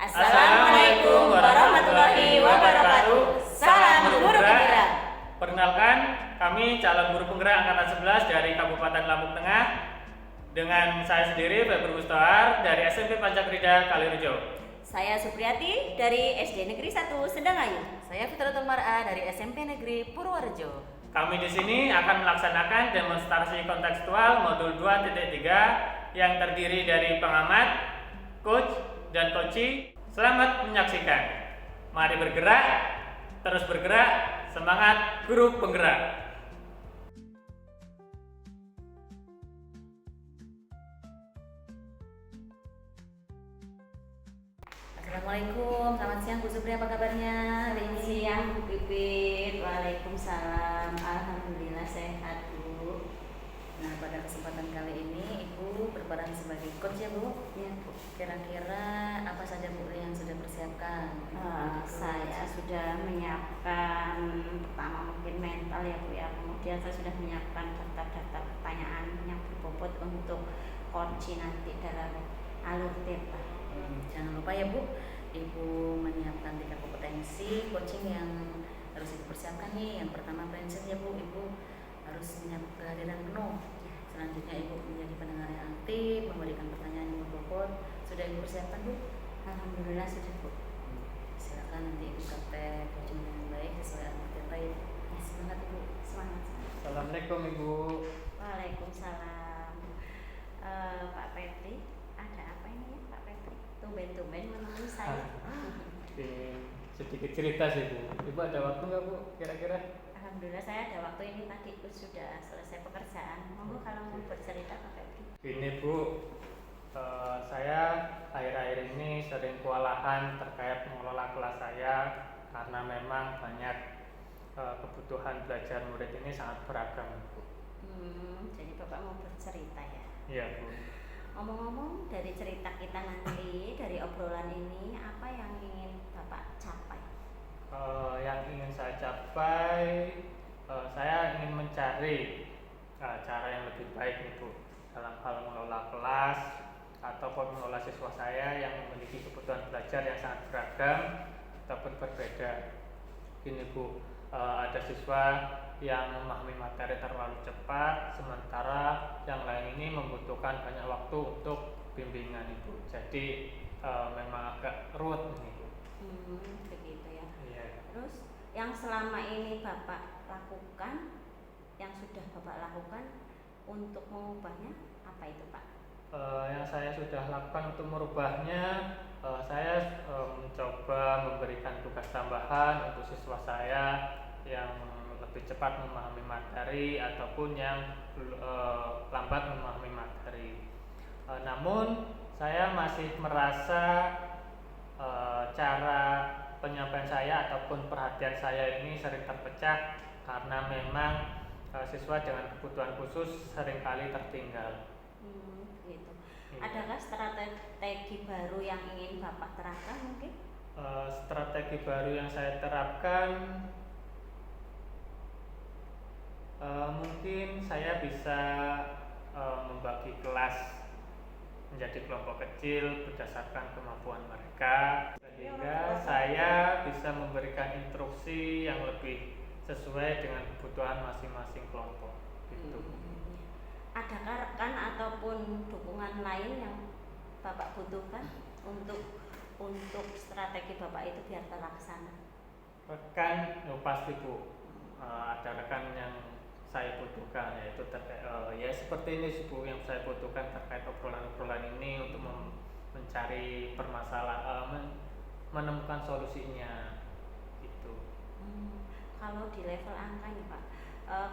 Assalamualaikum warahmatullahi wabarakatuh. Salam guru penggerak. Perkenalkan, kami calon guru penggerak angkatan 11 dari Kabupaten Lampung Tengah dengan saya sendiri Febri Mustoar dari SMP Pancakrida Kalirejo. Saya Supriyati dari SD Negeri 1 Sendangayu. Saya Fitratul Mar'a dari SMP Negeri Purworejo. Kami di sini akan melaksanakan demonstrasi kontekstual modul 2.3 yang terdiri dari pengamat, coach, dan coachee. Selamat menyaksikan. Mari bergerak, terus bergerak, semangat guru penggerak. Assalamualaikum, selamat siang Bu Supri, apa kabarnya? Selamat siang Bu Pipit. Waalaikumsalam. Alhamdulillah sehat Bu. Nah, pada kesempatan kali ini Ibu berperan sebagai coach ya Bu. Ya Bu. Kira-kira apa saja Bu yang sudah persiapkan? Saya sudah menyiapkan pertama mungkin mental ya Bu ya. Kemudian saya sudah menyiapkan daftar-daftar pertanyaan yang berbobot untuk coaching nanti dalam alur TEPA. Jangan lupa ya Bu, Ibu menyiapkan 3 kompetensi coaching yang harus Ibu persiapkan nih. Yang pertama prinsip ya Bu, Ibu harus menyiapkan kehadiran penuh. Selanjutnya Ibu menjadi pendengar yang aktif, memberikan pertanyaan yang berbobot. Sudah Ibu persiapkan Bu? Alhamdulillah sudah Bu. Silakan nanti Ibu praktek coaching dengan baik sesuai alur TEPA ya. Semangat Ibu. Semangat. Assalamualaikum Ibu. Waalaikumsalam. Pak Petri, ada apa ini ya Pak Petri? Tumben-tumben menemui saya. Sedikit cerita sih Bu. Ibu ada waktu nggak Bu? Kira-kira? Alhamdulillah saya ada waktu ini tadi sudah selesai pekerjaan. Monggo kalau mau bercerita Pak Petri. Ini Bu, saya akhir-akhir ini sering kewalahan terkait mengelola kelas saya karena memang banyak kebutuhan belajar murid ini sangat beragam Bu. Jadi Bapak mau bercerita ya. Iya Bu. Ngomong-ngomong dari cerita kita nanti, dari obrolan ini, apa yang ingin Bapak capai? Yang ingin saya capai, saya ingin mencari cara yang lebih baik nih Bu dalam hal mengelola kelas ataupun mengelola siswa saya yang memiliki kebutuhan belajar yang sangat beragam ataupun berbeda. Gini Bu, ada siswa yang memahami materi terlalu cepat, sementara yang lain ini membutuhkan banyak waktu untuk bimbingan Ibu. Jadi memang agak ruwet nih Bu. Begitu ya. Iya. Terus yang selama ini Bapak lakukan, yang sudah Bapak lakukan untuk mengubahnya, apa itu Pak? Yang saya sudah lakukan untuk merubahnya, saya mencoba memberikan tugas tambahan untuk siswa saya yang lebih cepat memahami materi ataupun yang lambat memahami materi. Namun saya masih merasa cara penyampaian saya ataupun perhatian saya ini sering terpecah karena memang siswa dengan kebutuhan khusus seringkali tertinggal. Gitu. Iya. Adakah strategi baru yang ingin Bapak terapkan mungkin? Strategi baru yang saya terapkan mungkin saya bisa membagi kelas menjadi kelompok kecil berdasarkan kemampuan mereka sehingga saya bisa memberikan instruksi yang lebih sesuai dengan kebutuhan masing-masing kelompok gitu. Adakah rekan ataupun dukungan lain yang Bapak butuhkan untuk strategi Bapak itu biar terlaksana? Rekan pasti Bu, ada rekan yang saya butuhkan, yaitu ya seperti ini sih Bu yang saya butuhkan terkait obrolan-obrolan ini untuk mencari permasalahan, menemukan solusinya gitu. Kalau di level angka nih Pak,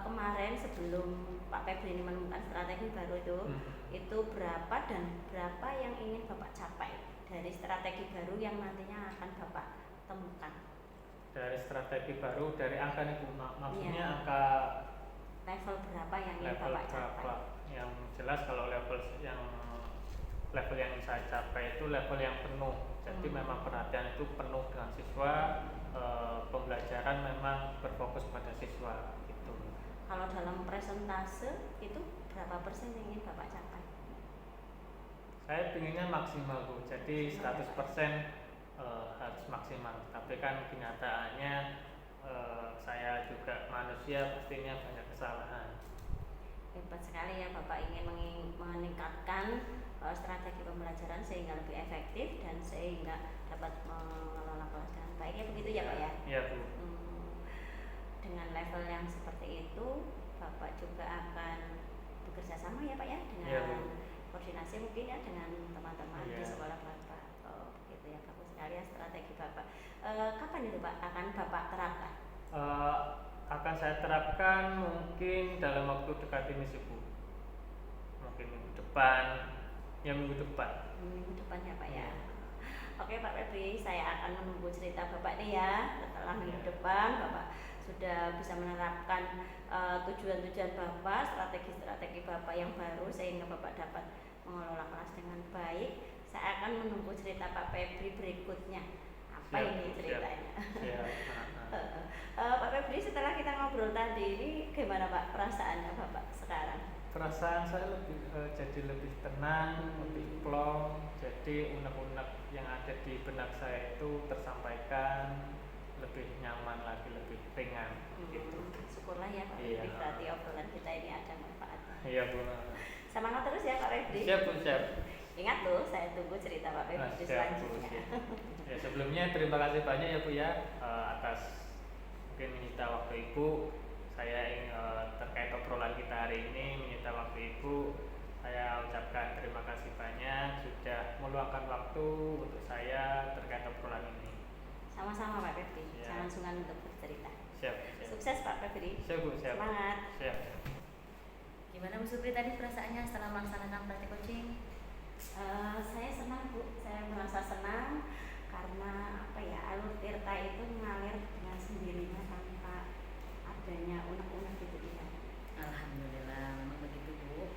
kemarin sebelum Pak Febri ini menemukan strategi baru itu berapa dan berapa yang ingin Bapak capai dari strategi baru yang nantinya akan Bapak temukan? Dari strategi baru, dari angka nih Bu, maksudnya Iya. angka Level berapa yang ingin level Bapak berapa? capai? Yang jelas kalau level yang saya capai itu level yang penuh. Jadi memang perhatian itu penuh dengan siswa, pembelajaran memang berfokus pada siswa gitu. Kalau dalam presentase itu berapa persen yang ingin Bapak capai? Saya pinginnya maksimal Bu, jadi 100% harus maksimal. Tapi kan kenyataannya saya juga manusia, pastinya banyak kesalahan. Hebat sekali ya Bapak ingin meningkatkan strategi pembelajaran sehingga lebih efektif dan sehingga dapat mengelola kelas dengan baik ya, begitu ya Pak ya? Iya Bu. Dengan level yang seperti itu Bapak juga akan bekerja sama ya Pak ya dengan Iya, Bu. koordinasi mungkin ya dengan teman-teman Iya. di sekolah Bapak. Oh begitu ya, bagus sekali ya strategi Bapak. Kapan itu Pak akan Bapak terapkan? Akan saya terapkan mungkin dalam waktu dekat ini sih Bu. Mungkin minggu depan. Minggu depan. Minggu depan ya Pak ya. Oke Pak Febri, saya akan menunggu cerita Bapak nih ya. Setelah minggu depan Bapak sudah bisa menerapkan tujuan-tujuan Bapak, strategi-strategi Bapak yang baru sehingga Bapak dapat mengelola kelas dengan baik. Saya akan menunggu cerita Pak Febri berikutnya. Apa ini ceritanya? Siap. Pak Febri, setelah kita ngobrol tadi ini gimana Pak perasaannya Bapak sekarang? Perasaan saya jadi lebih tenang, lebih plong. Jadi unek-unek yang ada di benak saya itu tersampaikan lebih nyaman lagi, lebih ringan gitu. Syukurlah ya Pak Febri, berarti obrolan kita ini ada manfaatnya. Iya Bu. Semangat terus ya Pak Febri. Siap Bu, siap. Ingat loh, saya tunggu cerita Pak Febri selanjutnya. Ya sebelumnya terima kasih banyak ya Bu ya atas mungkin menyita waktu Ibu. Saya terkait obrolan kita hari ini menyita waktu Ibu. Saya ucapkan terima kasih banyak sudah meluangkan waktu untuk saya terkait obrolan ini. Sama-sama Pak Febri, jangan sungkan untuk bercerita. Siap. Sukses Pak Febri. Siap Bu, siap. Semangat. Siap. Gimana Bu Supri tadi perasaannya setelah melaksanakan praktik coaching? Saya senang Bu, saya merasa senang karena alur Tirta itu mengalir dengan sendirinya tanpa adanya unek-unek gitu ya. Alhamdulillah, memang begitu Bu.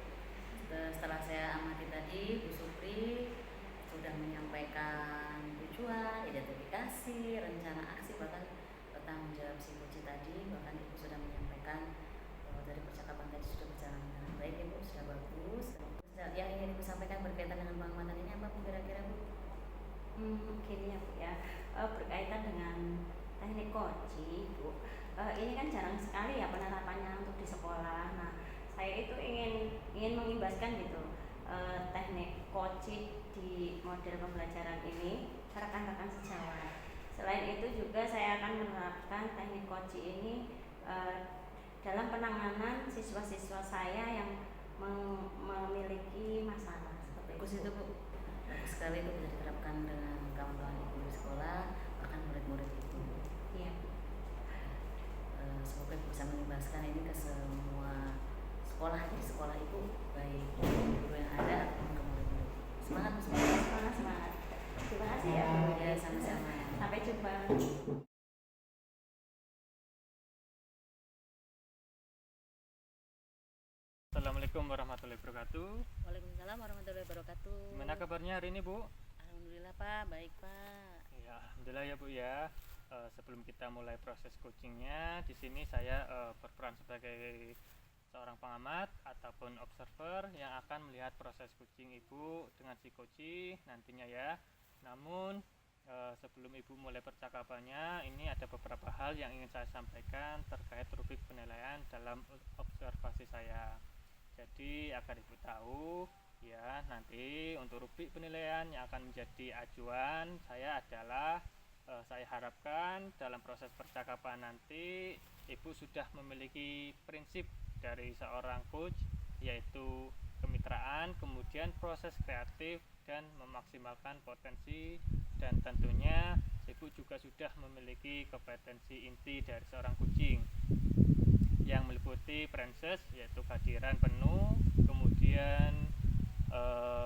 Setelah saya amati tadi, Bu Supri sudah menyampaikan tujuan, identifikasi, rencana aksi, bahkan bertanggung jawab si coach tadi, bahkan Ibu sudah menyampaikan dari percakapan tadi sudah berjalan dengan baik Ibu, sudah bagus. Yang ingin Ibu sampaikan berkaitan dengan pengamatan ini apa Bu kira-kira Bu? Gini ya Bu ya, berkaitan dengan teknik coaching Bu, ini kan jarang sekali ya penerapannya untuk di sekolah. Nah saya itu ingin mengimbaskan gitu teknik coaching di model pembelajaran ini ke rekan-rekan sejawat. Selain itu juga saya akan menerapkan teknik coaching ini dalam penanganan siswa-siswa saya yang memiliki masalah seperti Bagus itu Bu, bagus sekali itu bisa diterapkan dengan kawan-kawan Ibu di sekolah, bahkan murid-murid itu. Iya. Semoga bisa mengimbaskan ini ke semua sekolah di sekolah Ibu, baik guru yang ada ataupun ke murid-murid. Semangat Bu. Semangat. Terima kasih ya Bu. Ya sama-sama. Sampai jumpa. Assalamualaikum warahmatullahi wabarakatuh. Waalaikumsalam warahmatullahi wabarakatuh. Gimana kabarnya hari ini Bu? Alhamdulillah Pak, baik Pak. Ya, alhamdulillah ya Bu ya. Sebelum kita mulai proses coachingnya, di sini saya berperan sebagai seorang pengamat ataupun observer yang akan melihat proses coaching Ibu dengan si coaching nantinya ya. Namun sebelum Ibu mulai percakapannya, ini ada beberapa hal yang ingin saya sampaikan terkait rubrik penilaian dalam observasi saya. Jadi agar Ibu tahu ya, nanti untuk rubrik penilaian yang akan menjadi acuan saya adalah saya harapkan dalam proses percakapan nanti Ibu sudah memiliki prinsip dari seorang coach, yaitu kemitraan, kemudian proses kreatif dan memaksimalkan potensi, dan tentunya Ibu juga sudah memiliki kompetensi inti dari seorang coaching yang meliputi Prenses, yaitu kehadiran penuh, kemudian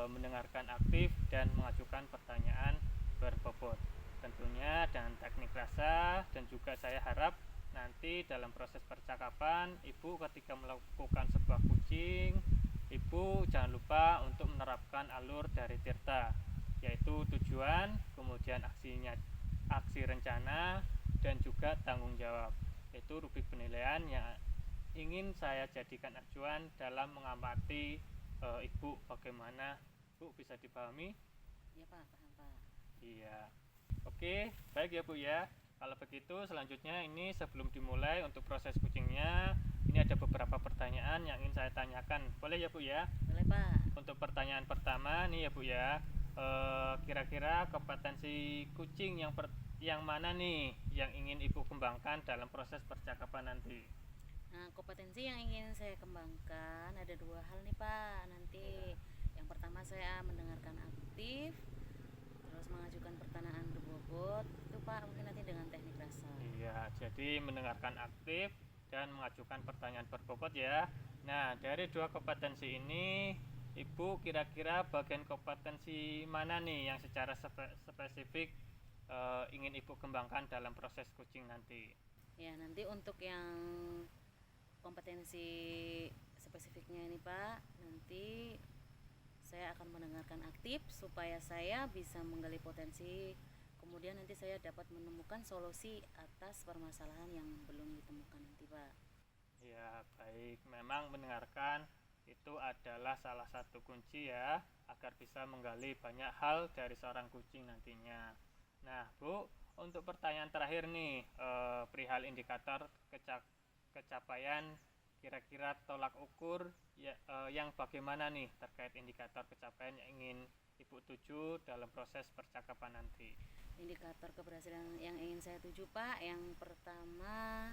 mendengarkan aktif dan mengajukan pertanyaan berbobot tentunya dengan teknik rasa. Dan juga saya harap nanti dalam proses percakapan Ibu ketika melakukan sebuah coaching, Ibu jangan lupa untuk menerapkan alur dari Tirta, yaitu tujuan, kemudian aksi rencana, dan juga tanggung jawab. Itu rubrik penilaian yang ingin saya jadikan acuan dalam mengamati Ibu. Bagaimana Bu, bisa dipahami? Iya Pak, paham Pak. Iya. Oke, baik ya Bu ya. Kalau begitu selanjutnya ini sebelum dimulai untuk proses kucingnya, ini ada beberapa pertanyaan yang ingin saya tanyakan. Boleh ya Bu ya? Boleh Pak. Untuk pertanyaan pertama nih ya Bu ya, kira-kira kompetensi kucing yang mana nih yang ingin Ibu kembangkan dalam proses percakapan nanti? Nah, kompetensi yang ingin saya kembangkan ada 2 hal nih Pak. Nanti yang pertama saya mendengarkan aktif, terus mengajukan pertanyaan berbobot itu Pak, mungkin nanti dengan teknik rasa. Iya, jadi mendengarkan aktif dan mengajukan pertanyaan berbobot ya. Nah, dari 2 kompetensi ini, Ibu kira-kira bagian kompetensi mana nih yang secara spesifik ingin Ibu kembangkan dalam proses kucing nanti? Ya, nanti untuk yang kompetensi spesifiknya ini Pak, nanti saya akan mendengarkan aktif supaya saya bisa menggali potensi, kemudian nanti saya dapat menemukan solusi atas permasalahan yang belum ditemukan nanti Pak. Ya, baik. Memang mendengarkan itu adalah salah satu kunci ya agar bisa menggali banyak hal dari seorang kucing nantinya. Nah, Bu, untuk pertanyaan terakhir nih, perihal indikator kecapaian kira-kira tolak ukur ya, yang bagaimana nih terkait indikator kecapaian yang ingin Ibu tuju dalam proses percakapan nanti? Indikator keberhasilan yang ingin saya tuju Pak, yang pertama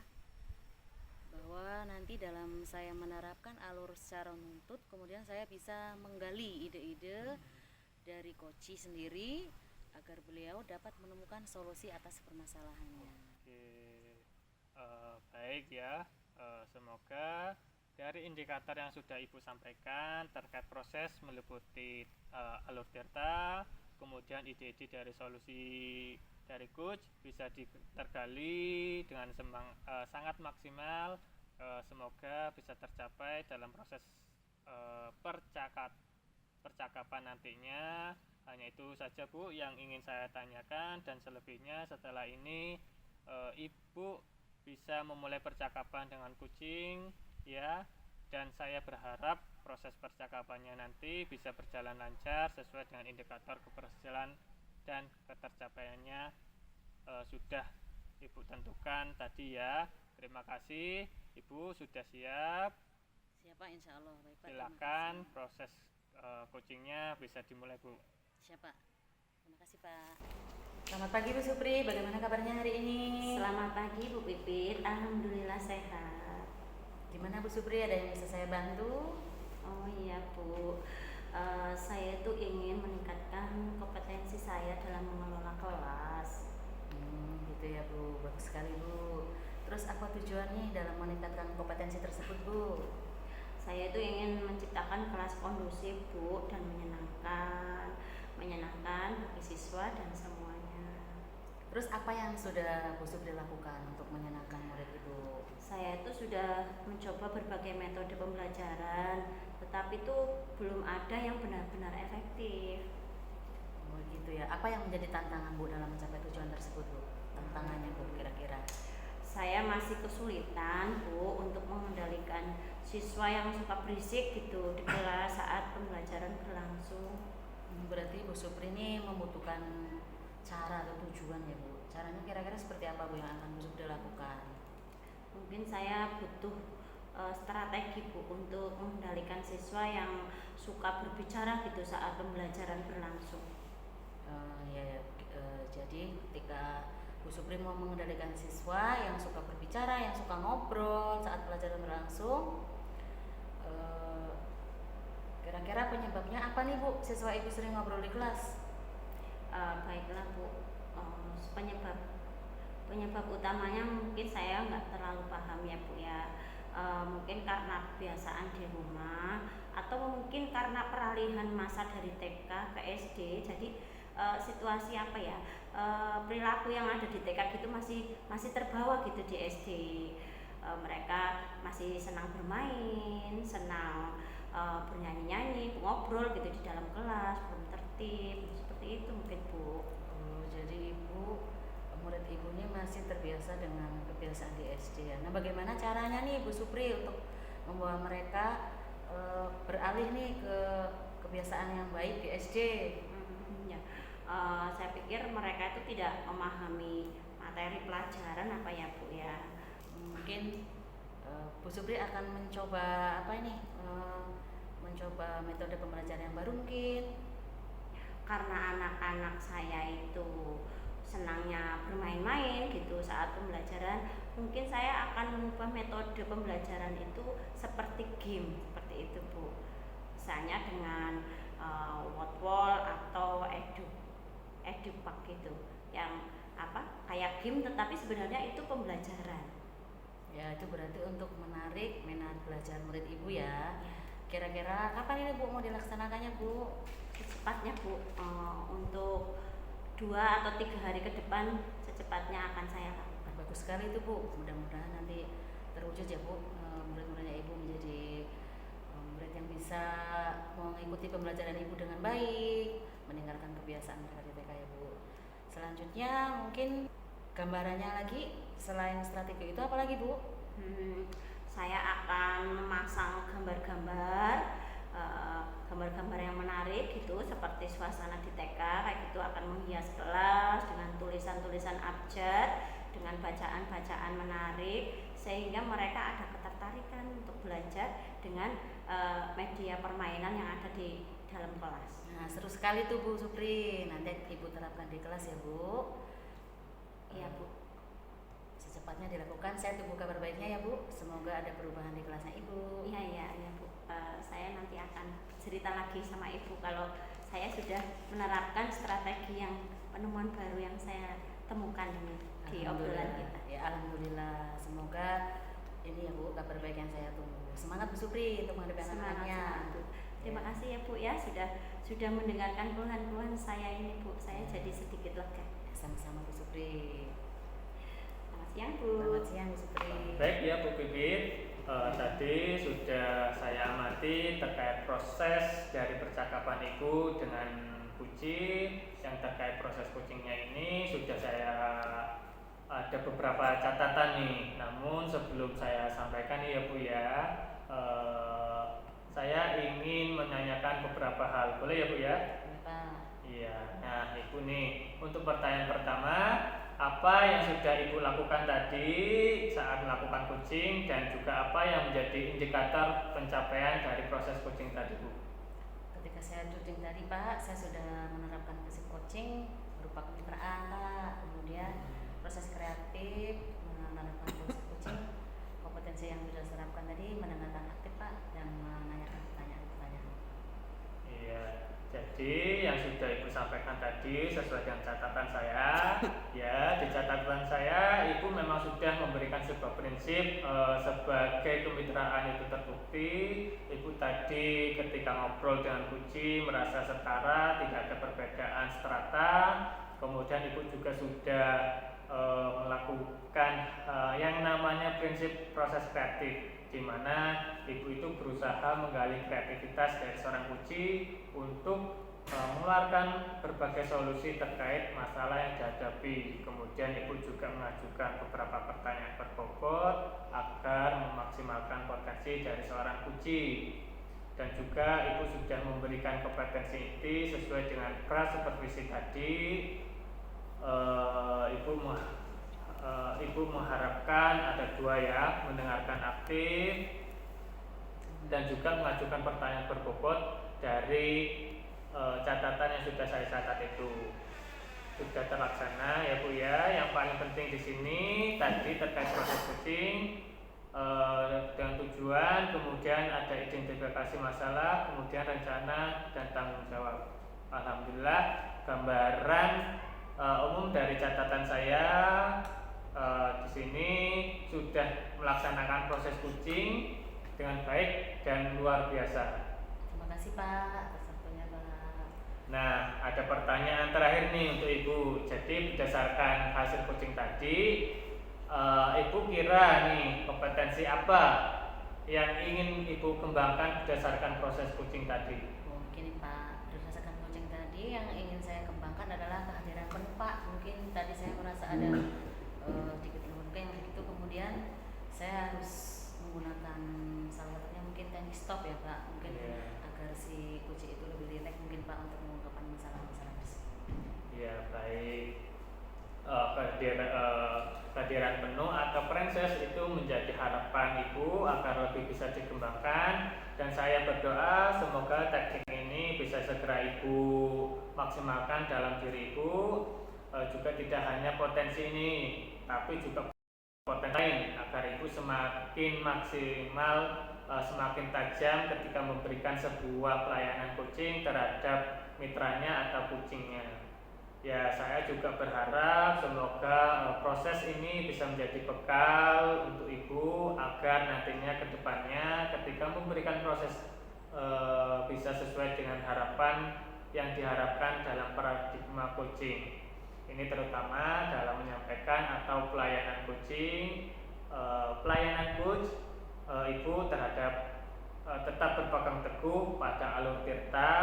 bahwa nanti dalam saya menerapkan alur secara nuntut, kemudian saya bisa menggali ide-ide dari coach sendiri agar beliau dapat menemukan solusi atas permasalahannya. Oke, baik ya. Semoga dari indikator yang sudah Ibu sampaikan terkait proses meliputi alur delta, kemudian ide-ide dari solusi dari coach bisa tergali dengan sangat maksimal. Semoga bisa tercapai dalam proses percakapan nantinya. Hanya itu saja Bu yang ingin saya tanyakan, dan selebihnya setelah ini Ibu bisa memulai percakapan dengan kucing ya, dan saya berharap proses percakapannya nanti bisa berjalan lancar sesuai dengan indikator keberhasilan dan ketercapaiannya sudah Ibu tentukan tadi ya. Terima kasih Ibu sudah siap. Siapa insya Allah. Baik, Pak, silakan proses coachingnya bisa dimulai Bu. Siapa? Terima kasih Pak. Selamat pagi Bu Supri, bagaimana kabarnya hari ini? Selamat pagi Bu Pipit, alhamdulillah sehat. Gimana Bu Supri, ada yang bisa saya bantu? Oh iya Bu, saya tuh ingin meningkatkan kompetensi saya dalam mengelola kelas. Gitu ya Bu, bagus sekali Bu. Terus apa tujuannya dalam meningkatkan kompetensi tersebut Bu? Saya itu ingin menciptakan kelas kondusif Bu dan menyenangkan bagi siswa dan semuanya. Terus apa yang sudah Bu Supri lakukan untuk menyenangkan murid Ibu? Saya itu sudah mencoba berbagai metode pembelajaran, tetapi itu belum ada yang benar-benar efektif. Oh gitu ya. Apa yang menjadi tantangan Bu dalam mencapai tujuan tersebut Bu? Tantangannya Bu kira-kira? Saya masih kesulitan Bu untuk mengendalikan siswa yang suka berisik gitu di kelas saat pembelajaran berlangsung. Berarti Bu Supri ini membutuhkan cara atau tujuan ya Bu. Caranya kira-kira seperti apa Bu yang akan Bu Supri lakukan? Mungkin saya butuh strategi Bu untuk mengendalikan siswa yang suka berbicara gitu saat pembelajaran berlangsung. Jadi ketika Bu Supri mau mengendalikan siswa yang suka berbicara, yang suka ngobrol saat pelajaran berlangsung, kira-kira penyebabnya apa nih Bu? Siswa Ibu sering ngobrol di kelas? Baiklah Bu, penyebab utamanya mungkin saya nggak terlalu paham ya Bu ya. Mungkin karena kebiasaan di rumah, atau mungkin karena peralihan masa dari TK ke SD. Jadi situasi apa ya, perilaku yang ada di TK gitu masih terbawa gitu di SD. Mereka masih senang bermain, senang bernyanyi-nyanyi, ngobrol gitu di dalam kelas, belum tertib, seperti itu mungkin Bu. Oh, jadi murid Ibu ini masih terbiasa dengan kebiasaan di SD ya. Nah, bagaimana caranya nih Bu Supri untuk membawa mereka beralih nih ke kebiasaan yang baik di SD? Ya, Saya pikir mereka itu tidak memahami materi pelajaran apa ya Bu ya. Mungkin Bu Supri akan mencoba mencoba metode pembelajaran yang baru mungkin. Karena anak-anak saya itu senangnya bermain-main gitu saat pembelajaran, mungkin saya akan mengubah metode pembelajaran itu seperti game, seperti itu Bu. Misalnya dengan word atau edupak gitu, yang kayak game tetapi sebenarnya itu pembelajaran. Ya, itu berarti untuk menarik minat belajar murid Ibu ya. Kira-kira kapan ini Bu mau dilaksanakannya Bu? Secepatnya Bu, untuk 2 atau 3 hari ke depan secepatnya akan saya lakukan. Bagus sekali itu Bu, mudah-mudahan nanti terwujud ya Bu, murid-muridnya Ibu menjadi murid yang bisa mengikuti pembelajaran Ibu dengan baik, meninggalkan kebiasaan mereka di TK ya Bu. Selanjutnya mungkin gambarannya lagi selain strategi itu apa lagi Bu? Saya akan memasang gambar-gambar yang menarik gitu, seperti suasana di TK kayak gitu, akan menghias kelas dengan tulisan-tulisan abjad, dengan bacaan-bacaan menarik, sehingga mereka ada ketertarikan untuk belajar dengan media permainan yang ada di dalam kelas. Nah, seru sekali tuh Bu Supri, nanti Ibu terapkan di kelas ya Bu. Iya Bu. Secepatnya dilakukan, saya tunggu kabar baiknya ya Bu, semoga ada perubahan di kelasnya Ibu. Iya Bu. Saya nanti akan cerita lagi sama Ibu kalau saya sudah menerapkan strategi yang penemuan baru yang saya temukan ini di obrolan kita. Ya Alhamdulillah, semoga ini ya Bu kabar baik yang saya tunggu. Semangat Bu Supri untuk menghadapi anak-anaknya. Terima kasih ya Bu ya, sudah mendengarkan keluhan-keluhan saya ini Bu, saya jadi sedikit lega. Sama-sama Bu Supri. Selamat siang Bu. Selamat siang Bu Supri. Baik ya Bu Pipit, tadi sudah saya amati terkait proses dari percakapan Ibu dengan kucing. Yang terkait proses kucingnya ini sudah saya ada beberapa catatan nih. Namun sebelum saya sampaikan nih ya Bu ya, saya ingin menanyakan beberapa hal. Boleh ya Bu ya? Iya. Nah Ibu nih, untuk pertanyaan pertama, apa yang sudah Ibu lakukan tadi saat melakukan kucing, dan juga apa yang menjadi indikator pencapaian dari proses kucing tadi Bu? Ketika saya kucing tadi Pak, saya sudah menerapkan prinsip coaching berupa kemitraan angka, kemudian proses kreatif, menerapkan prinsip coaching, kompetensi yang sudah saya terapkan tadi, mendengarkan aktif Pak, dan menanyakan pertanyaan-pertanyaan. Iya. Jadi yang sudah Ibu sampaikan tadi sesuai dengan catatan saya, ya di catatan saya Ibu memang sudah memberikan sebuah prinsip sebagai kemitraan itu terbukti. Ibu tadi ketika ngobrol dengan kucing merasa setara, tidak ada perbedaan strata. Kemudian Ibu juga sudah melakukan yang namanya prinsip proses kreatif, di mana Ibu itu berusaha menggali kreativitas dari seorang kucing untuk mengeluarkan berbagai solusi terkait masalah yang dihadapi. Kemudian Ibu juga mengajukan beberapa pertanyaan berbobot agar memaksimalkan potensi dari seorang kucing. Dan juga Ibu sudah memberikan kompetensi inti sesuai dengan pra-supervisi tadi. Ibu mengharapkan ada 2 ya, mendengarkan aktif dan juga mengajukan pertanyaan berbobot dari catatan yang sudah saya catat itu. Sudah terlaksana ya Bu ya. Yang paling penting di sini tadi terkait proses kucing dengan tujuan, kemudian ada identifikasi masalah, kemudian rencana dan tanggung jawab. Alhamdulillah gambaran umum dari catatan saya di sini sudah melaksanakan proses kucing dengan baik dan luar biasa. Terima kasih Pak atas waktunya Pak. Nah, ada pertanyaan terakhir nih untuk Ibu. Jadi berdasarkan hasil kucing tadi, Ibu kira nih kompetensi apa yang ingin Ibu kembangkan berdasarkan proses kucing tadi? Mungkin Pak, berdasarkan kucing tadi yang ingin saya kembangkan adalah kehadiran penuh Pak. Mungkin tadi saya merasa ada sedikit luka yang begitu, kemudian saya harus menggunakan salah satunya mungkin teknik stop ya Pak, mungkin agar si kucing itu lebih rileks mungkin Pak untuk mengungkapkan masalah-masalah tersebut. kira-kira ibu maksimalkan dalam diri ibu juga tidak hanya potensi ini, tapi juga potensi lain agar ibu semakin maksimal, semakin tajam ketika memberikan sebuah pelayanan coaching terhadap mitranya atau kucingnya. Ya, saya juga berharap semoga proses ini bisa menjadi bekal untuk ibu agar nantinya ke depannya ketika memberikan proses bisa sesuai dengan harapan yang diharapkan dalam paradigma coaching. Ini terutama dalam menyampaikan atau pelayanan coaching, pelayanan coach ibu terhadap tetap berpegang teguh pada alur tirta.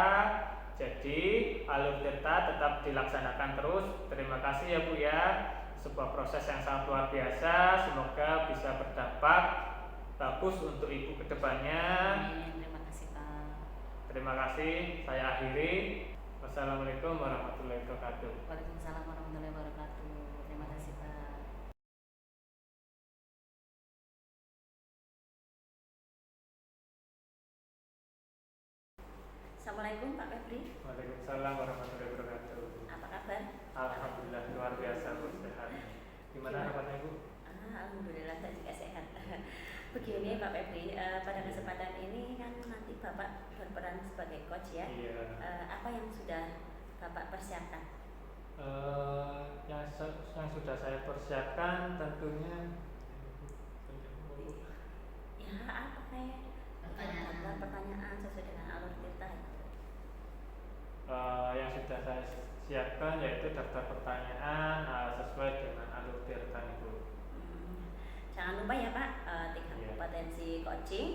Jadi alur tirta tetap dilaksanakan terus. Terima kasih ya Bu ya. Sebuah proses yang sangat luar biasa. Semoga bisa berdampak bagus untuk ibu kedepannya. Terima kasih Pak. Terima kasih. Saya akhiri. Wassalamualaikum warahmatullahi wabarakatuh. Waalaikumsalam warahmatullahi wabarakatuh. Terima kasih Pak. Assalamualaikum Pak Febri. Waalaikumsalam warahmatullahi wabarakatuh. Apa kabar? Alhamdulillah luar biasa Bu, sehat. Gimana harapannya Bu? Alhamdulillah saya juga sehat. Begini Pak Febri, pada kesempatan ini kan nanti Bapak berperan sebagai coach ya. Iya. Apa yang sudah Bapak persiapkan? Yang sudah saya persiapkan tentunya Ya apa kayak pertanyaan sesuai dengan alur tirta. yang sudah saya siapkan yaitu daftar pertanyaan sesuai dengan alur tirta itu. Jangan lupa ya Pak, 3 Iya. kompetensi coaching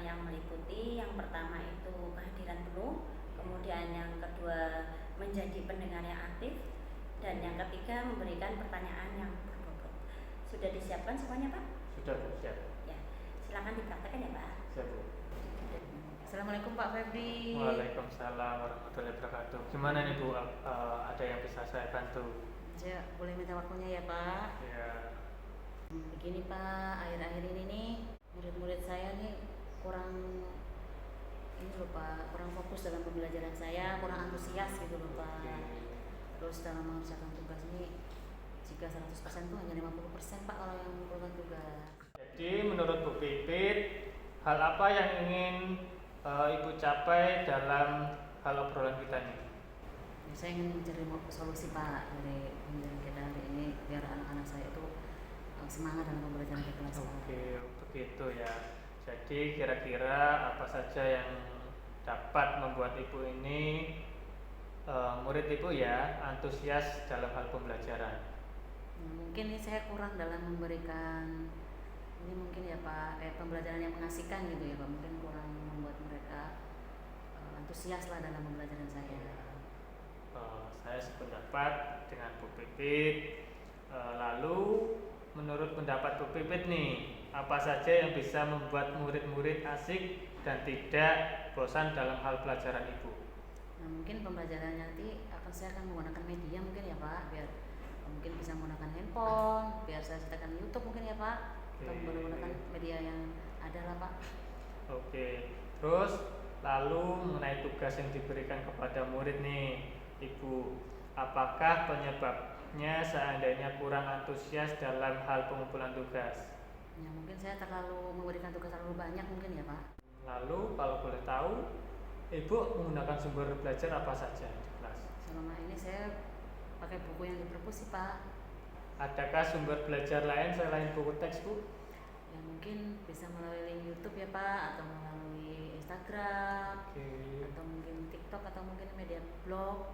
yang meliputi yang pertama itu kehadiran penuh, kemudian yang kedua menjadi pendengar yang aktif, dan yang ketiga memberikan pertanyaan yang berbobot. Sudah disiapkan semuanya Pak? Sudah Bu, siap. Ya, silakan dipraktekkan ya Pak. Siap Bu. Assalamualaikum Pak Febri. Waalaikumsalam warahmatullahi wabarakatuh. Gimana nih Bu? Ada yang bisa saya bantu? Ya, boleh minta waktunya ya Pak. Ya. Begini Pak, akhir-akhir ini nih murid-murid saya nih kurang kurang fokus dalam pembelajaran saya, kurang antusias gitu loh Pak. Terus dalam mengerjakan tugas ini jika 100% itu hanya 50% Pak kalau yang mengumpulkan tugas. Jadi menurut Bu Pipit, hal apa yang ingin Ibu capai dalam hal obrolan kita ini? Ya, saya ingin mencari solusi Pak dari pembelajaran kita hari ini biar anak-anak saya itu semangat dalam pembelajaran di kelas. Oke, begitu ya. Jadi kira-kira apa saja yang dapat membuat Ibu ini murid Ibu ya antusias dalam hal pembelajaran? Mungkin ini saya kurang dalam memberikan ini mungkin ya Pak pembelajaran yang mengasihkan gitu ya Pak, mungkin kurang membuat mereka antusias lah dalam pembelajaran saya. Saya sependapat dengan Bu Pipit. Lalu menurut pendapat Bu Pipit nih, apa saja yang bisa membuat murid-murid asik dan tidak bosan dalam hal pelajaran Ibu? Nah, mungkin pembelajaran nanti saya akan menggunakan media mungkin ya Pak, biar mungkin bisa menggunakan handphone, biar saya ceritakan YouTube mungkin ya Pak, atau menggunakan media yang ada lah Pak. Oke. Terus lalu mengenai tugas yang diberikan kepada murid nih, Ibu, apakah penyebabnya seandainya kurang antusias dalam hal pengumpulan tugas? Ya, mungkin saya terlalu memberikan tugas terlalu banyak mungkin ya Pak. Lalu kalau boleh tahu, Ibu menggunakan sumber belajar apa saja di kelas? Selama ini saya pakai buku yang di perpus sih Pak. Adakah sumber belajar lain selain buku teks Bu? Ya mungkin bisa melalui link YouTube ya Pak, atau melalui Instagram, atau mungkin TikTok, atau mungkin media blog.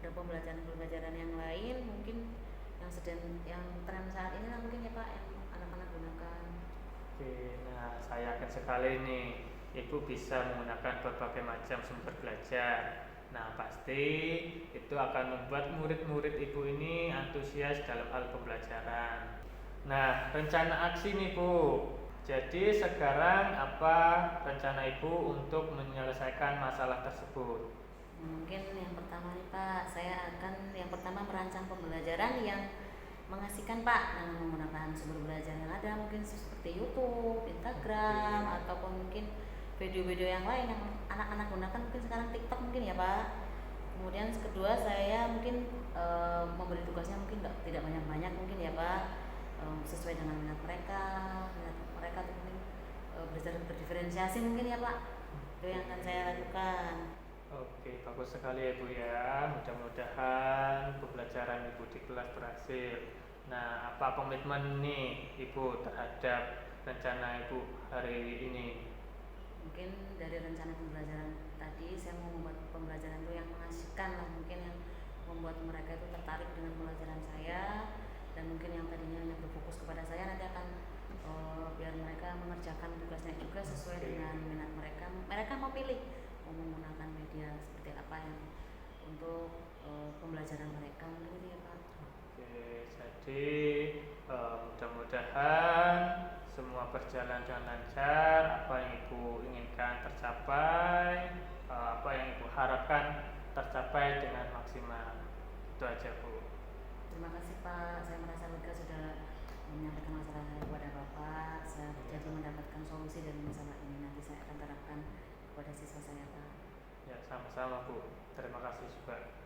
Ada pembelajaran yang lain mungkin yang tren saat ini lah mungkin ya Pak, yang anak-anak gunakan. Oke, nah saya yakin sekali nih Ibu bisa menggunakan berbagai macam sumber belajar. Nah pasti itu akan membuat murid-murid Ibu ini antusias dalam hal pembelajaran. Nah rencana aksi nih Bu. Jadi sekarang apa rencana Ibu untuk menyelesaikan masalah tersebut? Mungkin yang pertama nih Pak, saya akan yang pertama merancang pembelajaran yang mengasihkan Pak dengan menggunakan sumber belajar yang ada mungkin seperti YouTube, Instagram, ataupun mungkin video-video yang lain yang anak-anak gunakan mungkin sekarang TikTok mungkin ya Pak. Kemudian kedua saya mungkin memberi tugasnya mungkin tidak banyak-banyak mungkin ya Pak, sesuai dengan minat mereka tuh mungkin belajar berdiferensiasi mungkin ya Pak. Itu yang akan saya lakukan. Oke, bagus sekali ya Bu ya. Mudah-mudahan pembelajaran Ibu di kelas berhasil. Nah, apa komitmen nih Ibu terhadap rencana Ibu hari ini? Mungkin dari rencana pembelajaran tadi saya mau membuat pembelajaran itu yang mengasihkan lah, mungkin yang membuat mereka itu tertarik dengan pembelajaran saya, dan mungkin yang tadinya hanya berfokus kepada saya nanti akan biar mereka mengerjakan tugasnya juga sesuai dengan minat mereka. Mereka mau pilih mau menggunakan media seperti apa yang untuk pembelajaran mereka gitu ya Pak. Oke, jadi mudah-mudahan semua berjalan dengan lancar, apa yang Ibu inginkan tercapai, apa yang Ibu harapkan tercapai dengan maksimal. Itu aja Bu. Terima kasih Pak, saya merasa lega sudah menyampaikan masalah saya kepada Bapak. Saya jadi mendapatkan solusi dari masalah ini, nanti saya akan terapkan kepada siswa saya Pak. Ya, sama-sama Bu. Terima kasih juga.